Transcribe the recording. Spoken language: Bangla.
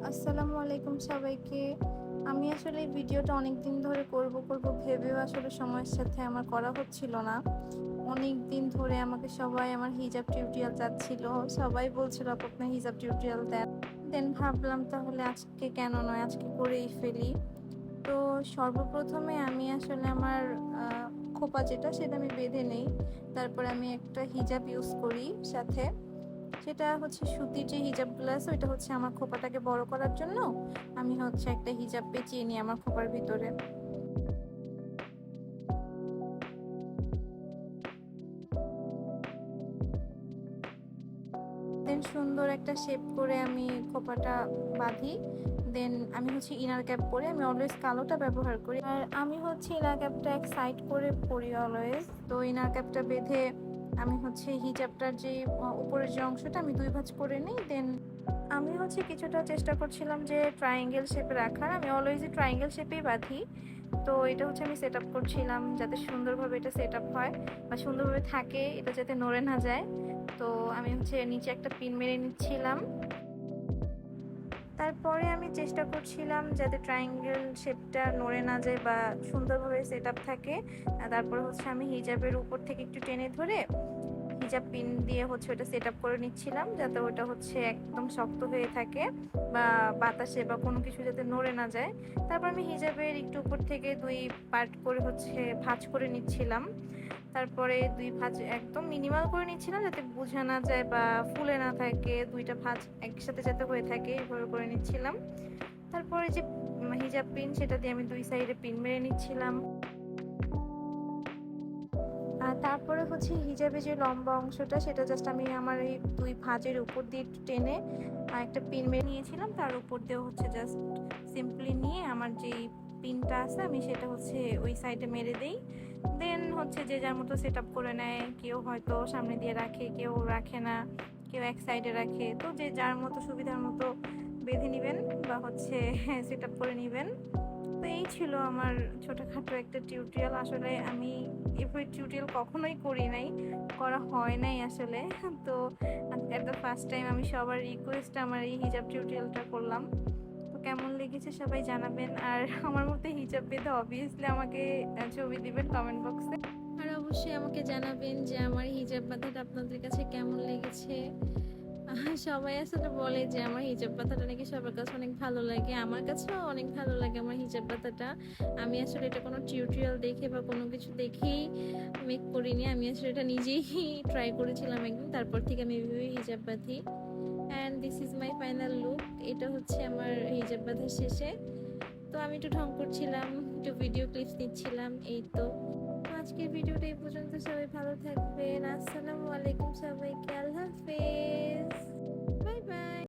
আসসালামু আলাইকুম সবাইকে। আমি আসলে এই ভিডিওটা অনেকদিন ধরে করব ভেবেও আসলে সময়ের সাথে আমার করা হচ্ছিল না। অনেকদিন ধরে আমাকে সবাই আমার হিজাব টিউটোরিয়াল চাচ্ছিল। সবাই বলছিল আপু আপনার হিজাব টিউটোরিয়াল দেন। দেন ভাবলাম তাহলে আজকে কেন নয়, আজকে করেই ফেলি। তো সর্বপ্রথমে আমি আসলে আমার খোপা সেটা আমি বেঁধে নেই। তারপরে আমি একটা হিজাব ইউজ করি সাথে। সেটা হচ্ছে সুতির যে হিজাবগুলো আছে ওইটা হচ্ছে আমার খোপাটাকে বড় করার জন্য আমি হচ্ছে একটা হিজাব পেঁচিয়ে নিই আমার খোপার ভিতরে। দেন সুন্দর একটা শেপ করে আমি খোপাটা বাঁধি। দেন আমি হচ্ছে ইনার ক্যাপ পরে, আমি অলওয়েজ কালোটা ব্যবহার করি। আর আমি হচ্ছে ইনার ক্যাপটা এক সাইড করে পরি অলওয়েজ। তো ইনার ক্যাপটা বেঁধে আমি হচ্ছে হিজাবটার যে উপরের যে অংশটা আমি দুই ভাঁজ করে নিই। দেন আমি হচ্ছে কিছুটা চেষ্টা করছিলাম যে ট্রায়াঙ্গেল শেপে রাখার। আমি অলওয়েজই ট্রায়াঙ্গেল শেপেই বাঁধি। তো এটা হচ্ছে আমি সেট আপ করছিলাম যাতে সুন্দরভাবে এটা সেট আপ হয় বা সুন্দরভাবে থাকে, এটা যাতে নড়ে না যায়। তো আমি হচ্ছে নিচে একটা পিন মেরে নিচ্ছিলাম। তারপরে আমি চেষ্টা করছিলাম যাতে ট্রায়াঙ্গেল শেপটা নড়ে না যায় বা সুন্দরভাবে সেট আপ থাকে। তারপরে হচ্ছে আমি হিজাবের উপর থেকে একটু টেনে ধরে হিজাব পিন দিয়ে হচ্ছে ওটা সেট আপ করে নিচ্ছিলাম যাতে ওটা হচ্ছে একদম শক্ত হয়ে থাকে বা বাতাসে বা কোনো কিছু যাতে নড়ে না যায়। তারপর আমি হিজাবের একটু উপর থেকে দুই পার্ট করে হচ্ছে ভাঁজ করে নিচ্ছিলাম। তারপরে দুই ভাঁজ একদম মিনিমাল করে নিচ্ছিলাম যাতে বোঝা না যায় বা ফুলে না থাকে, দুইটা ভাঁজ একসাথে যাতে হয়ে থাকে এভাবে করে নিচ্ছিলাম। তারপরে যে হিজাব পিন সেটা দিয়ে আমি দুই সাইডে পিন মেরে নিচ্ছিলাম। আর তারপরে হচ্ছে হিজাবে যে লম্বা অংশটা সেটা জাস্ট আমি আমার এই দুই ভাঁজের উপর দিয়ে একটু টেনে একটা পিন মেরে নিয়েছিলাম, তার উপর দিয়ে হচ্ছে জাস্ট সিম্পলি নিয়ে আমার যেই পিনটা আছে আমি সেটা হচ্ছে ওই সাইডে মেরে দেই। দেন হচ্ছে যে যার মতো সেট আপ করে নেয়, কেউ হয়তো সামনে দিয়ে রাখে, কেউ রাখে না, কেউ এক সাইডে রাখে। তো যে যার মতো সুবিধার মতো বেঁধে নেবেন বা হচ্ছে সেট আপ করে নেবেন। তো এই ছিল আমার ছোটোখাটো একটা টিউটোরিয়াল। আসলে আমি এভাবে টিউটোরিয়াল কখনোই করি নাই, করা হয় নাই আসলে। তো এট দ্য ফার্স্ট টাইম আমি সবার রিকোয়েস্টে আমার এই হিজাব টিউটোরিয়ালটা করলাম। তো কেমন লেগেছে সবাই জানাবেন। আর আমার মতো হিজাব বেঁধে অবভিয়াসলি আমাকে ছবি দিবেন কমেন্ট বক্সে। আর অবশ্যই আমাকে জানাবেন যে আমার হিজাব বাঁধাটা আপনাদের কাছে কেমন লেগেছে। সবাই আসলে বলে যে আমার হিজাব পাতাটা নাকি সবার কাছে অনেক ভালো লাগে, আমার কাছেও অনেক ভালো লাগে আমার হিজাব পাতাটা। আমি আসলে এটা কোনো টিউটোরিয়াল দেখে বা কোনো কিছু দেখেই মেক করিনি, আমি আসলে এটা নিজেই ট্রাই করেছিলাম একদিন, তারপর থেকে আমি এভাবে হিজাব বাঁধি। And this is my final look. এটা হচ্ছে আমার হিজাব বাঁধার শেষে। তো আমি একটু ঢং করছিলাম, একটু ভিডিও ক্লিপস নিচ্ছিলাম, এই তো। আজকের ভিডিওটা এই পর্যন্ত, সবাই ভালো থাকবেন। আসসালামু আলাইকুম সবাইকে, আল্লাহ হাফেজ।